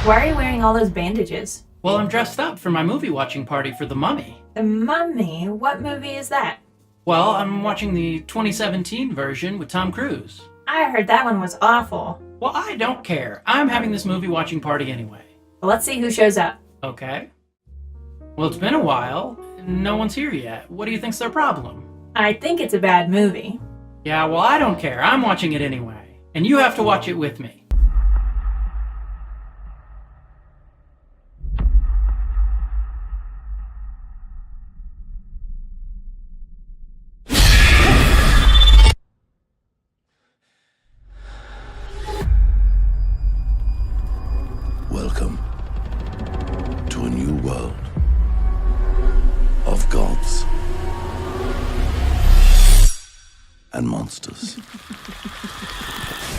Why are you wearing all those bandages? Well, I'm dressed up for my movie watching party for The Mummy. The Mummy? What movie is that? Well, I'm watching the 2017 version with Tom Cruise. I heard that one was awful. Well, I don't care. I'm having this movie watching party anyway. Well, let's see who shows up. Okay. Well, it's been a while. No one's here yet. What do you think's their problem? I think it's a bad movie. Yeah, well, I don't care. I'm watching it anyway. And you have to watch it with me. Welcome to a new world of gods and monsters.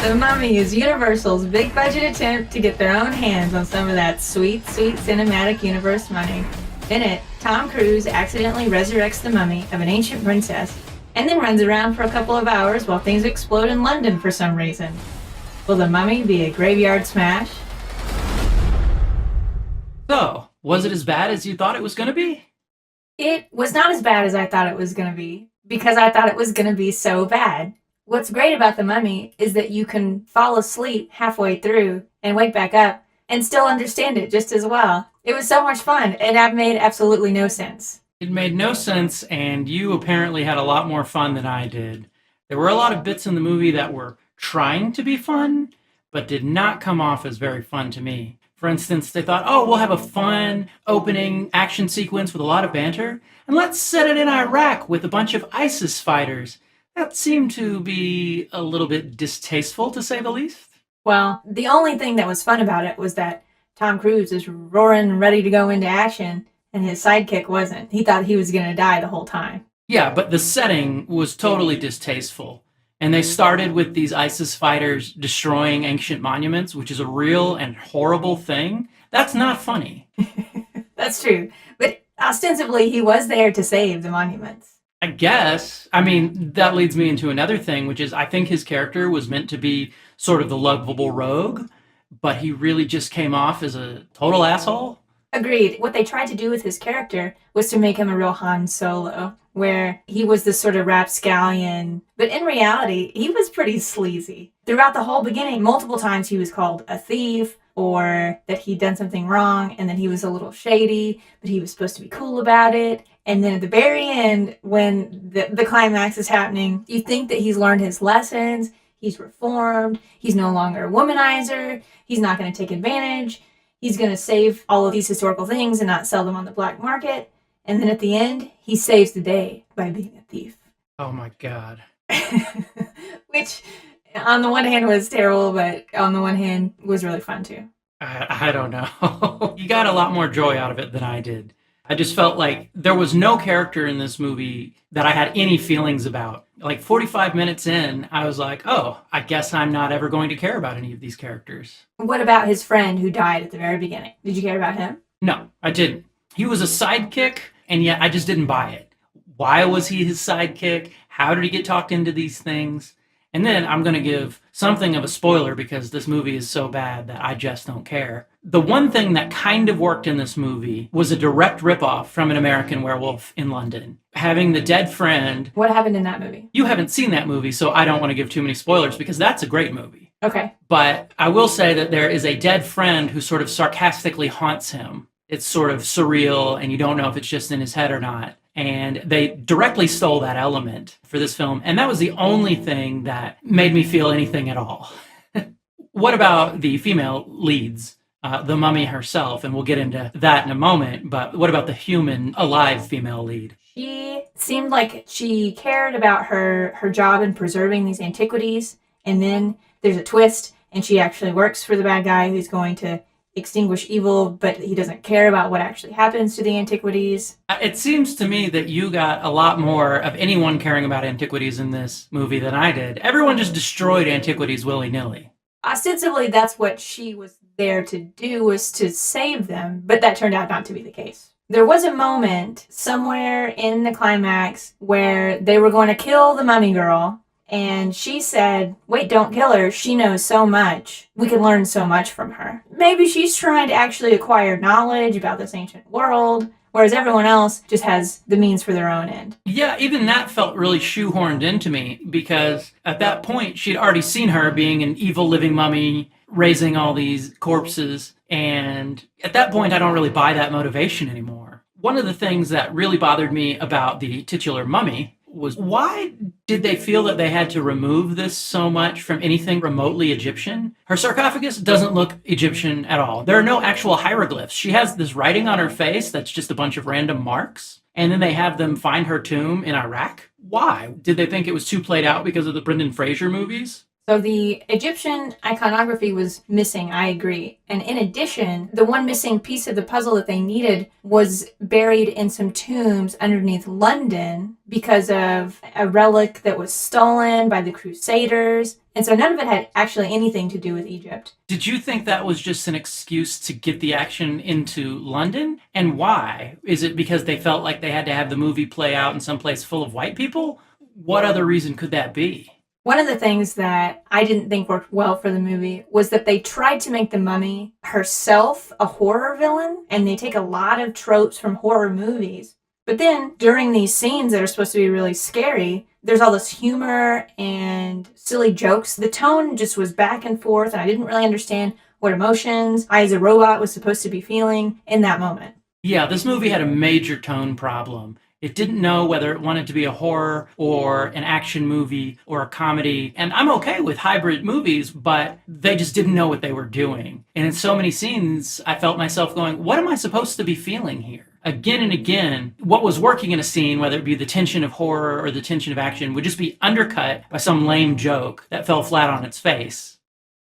The Mummy is Universal's big budget attempt to get their own hands on some of that sweet, sweet cinematic universe money. In it, Tom Cruise accidentally resurrects the mummy of an ancient princess and then runs around for a couple of hours while things explode in London for some reason. Will the Mummy be a graveyard smash? So, was it as bad as you thought it was going to be? It was not as bad as I thought it was going to be, because I thought it was going to be so bad. What's great about The Mummy is that you can fall asleep halfway through and wake back up and still understand it just as well. It was so much fun, and it made absolutely no sense. It made no sense, and you apparently had a lot more fun than I did. There were a lot of bits in the movie that were trying to be fun, but did not come off as very fun to me. For instance, they thought, oh, we'll have a fun opening action sequence with a lot of banter, and let's set it in Iraq with a bunch of ISIS fighters. That seemed to be a little bit distasteful, to say the least. Well, the only thing that was fun about it was that Tom Cruise is roaring and ready to go into action, and his sidekick wasn't. He thought he was going to die the whole time. Yeah, but the setting was totally distasteful. And they started with these ISIS fighters destroying ancient monuments, which is a real and horrible thing. That's not funny. That's true. But ostensibly, he was there to save the monuments. I guess. I mean, that leads me into another thing, which is I think his character was meant to be sort of the lovable rogue, but he really just came off as a total asshole. Agreed. What they tried to do with his character was to make him a real Han Solo, where he was this sort of rapscallion, but in reality, he was pretty sleazy. Throughout the whole beginning, multiple times he was called a thief, or that he'd done something wrong, and then he was a little shady, but he was supposed to be cool about it. And then at the very end, when the climax is happening, you think that he's learned his lessons, he's reformed, he's no longer a womanizer, he's not going to take advantage, he's going to save all of these historical things and not sell them on the black market. And then at the end, he saves the day by being a thief. Oh my God. Which, on the one hand, was terrible, but on the one hand, was really fun too. I don't know. You got a lot more joy out of it than I did. I just felt like there was no character in this movie that I had any feelings about. Like 45 minutes in, I was like, oh, I guess I'm not ever going to care about any of these characters. What about his friend who died at the very beginning? Did you care about him? No, I didn't. He was a sidekick, and yet I just didn't buy it. Why was he his sidekick? How did he get talked into these things? And then I'm going to give something of a spoiler because this movie is so bad that I just don't care. The one thing that kind of worked in this movie was a direct ripoff from An American Werewolf in London. Having the dead friend. What happened in that movie? You haven't seen that movie, so I don't want to give too many spoilers because that's a great movie. Okay. But I will say that there is a dead friend who sort of sarcastically haunts him. It's sort of surreal, and you don't know if it's just in his head or not. And they directly stole that element for this film. And that was the only thing that made me feel anything at all. What about the female leads, the mummy herself? And we'll get into that in a moment. But what about the human, alive female lead? She seemed like she cared about her job in preserving these antiquities. And then there's a twist, and she actually works for the bad guy who's going to extinguish evil, but he doesn't care about what actually happens to the antiquities. It seems to me that you got a lot more of anyone caring about antiquities in this movie than I did. Everyone just destroyed antiquities willy-nilly. Ostensibly, that's what she was there to do, was to save them, but that turned out not to be the case. There was a moment somewhere in the climax where they were going to kill the mummy girl, And she said, wait, don't kill her. She knows so much. We can learn so much from her. Maybe she's trying to actually acquire knowledge about this ancient world, whereas everyone else just has the means for their own end. Yeah, even that felt really shoehorned into me because at that point she'd already seen her being an evil living mummy, raising all these corpses. And at that point, I don't really buy that motivation anymore. One of the things that really bothered me about the titular mummy was why did they feel that they had to remove this so much from anything remotely Egyptian? Her sarcophagus doesn't look Egyptian at all. There are no actual hieroglyphs. She has this writing on her face that's just a bunch of random marks. And then they have them find her tomb in Iraq. Why? Did they think it was too played out because of the Brendan Fraser movies? So the Egyptian iconography was missing, I agree. And in addition, the one missing piece of the puzzle that they needed was buried in some tombs underneath London because of a relic that was stolen by the Crusaders. And so none of it had actually anything to do with Egypt. Did you think that was just an excuse to get the action into London? And why? Is it because they felt like they had to have the movie play out in some place full of white people? What other reason could that be? One of the things that I didn't think worked well for the movie was that they tried to make the mummy herself a horror villain, and they take a lot of tropes from horror movies. But then, during these scenes that are supposed to be really scary, there's all this humor and silly jokes. The tone just was back and forth, and I didn't really understand what emotions I, as a robot, was supposed to be feeling in that moment. Yeah, this movie had a major tone problem. It didn't know whether it wanted to be a horror or an action movie or a comedy. And I'm okay with hybrid movies, but they just didn't know what they were doing. And in so many scenes, I felt myself going, what am I supposed to be feeling here? Again and again, what was working in a scene, whether it be the tension of horror or the tension of action, would just be undercut by some lame joke that fell flat on its face.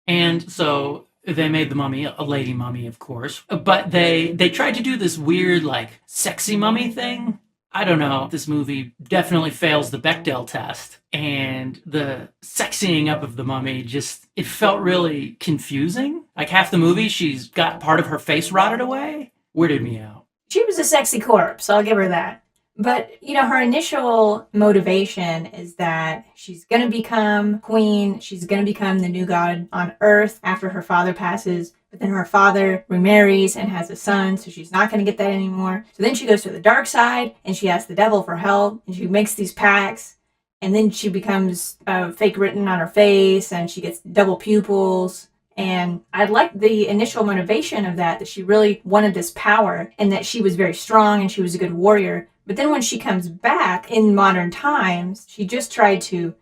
And so they made the mummy a lady mummy, of course. But they tried to do this weird, like, sexy mummy thing. I don't know. This movie definitely fails the Bechdel test. And the sexying up of the mummy it felt really confusing. Like half the movie, she's got part of her face rotted away. Weirded me out. She was a sexy corpse, I'll give her that. But, her initial motivation is that she's going to become queen. She's going to become the new god on Earth after her father passes. But then her father remarries and has a son, so she's not going to get that anymore. So then she goes to the dark side, and she asks the devil for help, and she makes these pacts. And then she becomes fake written on her face, and she gets double pupils. And I liked the initial motivation of that she really wanted this power, and that she was very strong, and she was a good warrior. But then when she comes back in modern times, she just tried to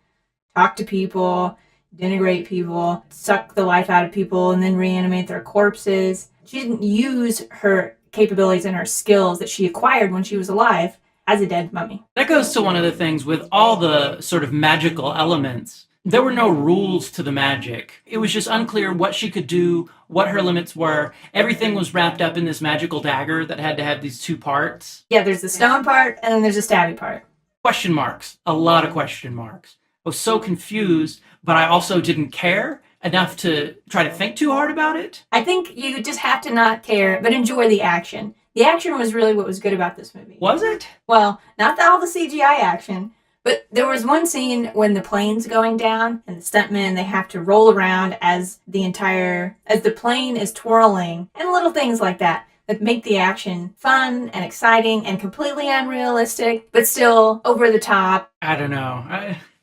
talk to people, denigrate people, suck the life out of people, and then reanimate their corpses. She didn't use her capabilities and her skills that she acquired when she was alive as a dead mummy. That goes to one of the things with all the sort of magical elements. There were no rules to the magic. It was just unclear what she could do, what her limits were. Everything was wrapped up in this magical dagger that had to have these two parts. Yeah, there's the stone part, and then there's the stabby part. Question marks. A lot of question marks. I was so confused, but I also didn't care enough to try to think too hard about it. I think you just have to not care, but enjoy the action. The action was really what was good about this movie. Was it? Well, not all the CGI action, but there was one scene when the plane's going down and the stuntmen, they have to roll around as the plane is twirling, and little things like that make the action fun and exciting and completely unrealistic, but still over the top. I don't know.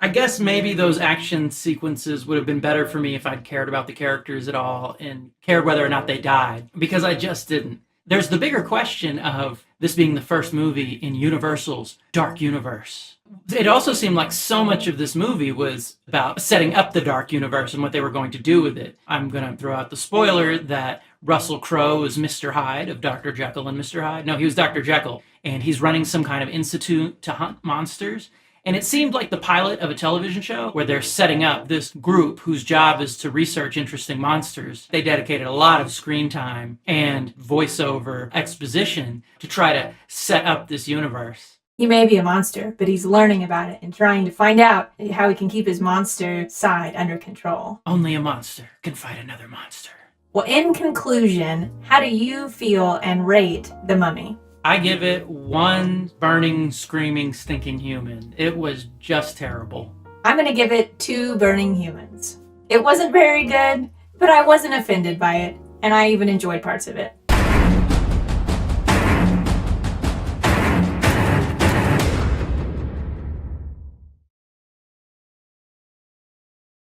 I guess maybe those action sequences would have been better for me if I'd cared about the characters at all and cared whether or not they died, because I just didn't. There's the bigger question of this being the first movie in Universal's Dark Universe. It also seemed like so much of this movie was about setting up the Dark Universe and what they were going to do with it. I'm going to throw out the spoiler that Russell Crowe was Mr. Hyde of Dr. Jekyll and Mr. Hyde. No, he was Dr. Jekyll, and he's running some kind of institute to hunt monsters. And it seemed like the pilot of a television show where they're setting up this group whose job is to research interesting monsters. They dedicated a lot of screen time and voiceover exposition to try to set up this universe. He may be a monster, but he's learning about it and trying to find out how he can keep his monster side under control. Only a monster can fight another monster. Well, in conclusion, how do you feel and rate The Mummy? I give it one burning, screaming, stinking human. It was just terrible. I'm going to give it 2 burning humans. It wasn't very good, but I wasn't offended by it, and I even enjoyed parts of it.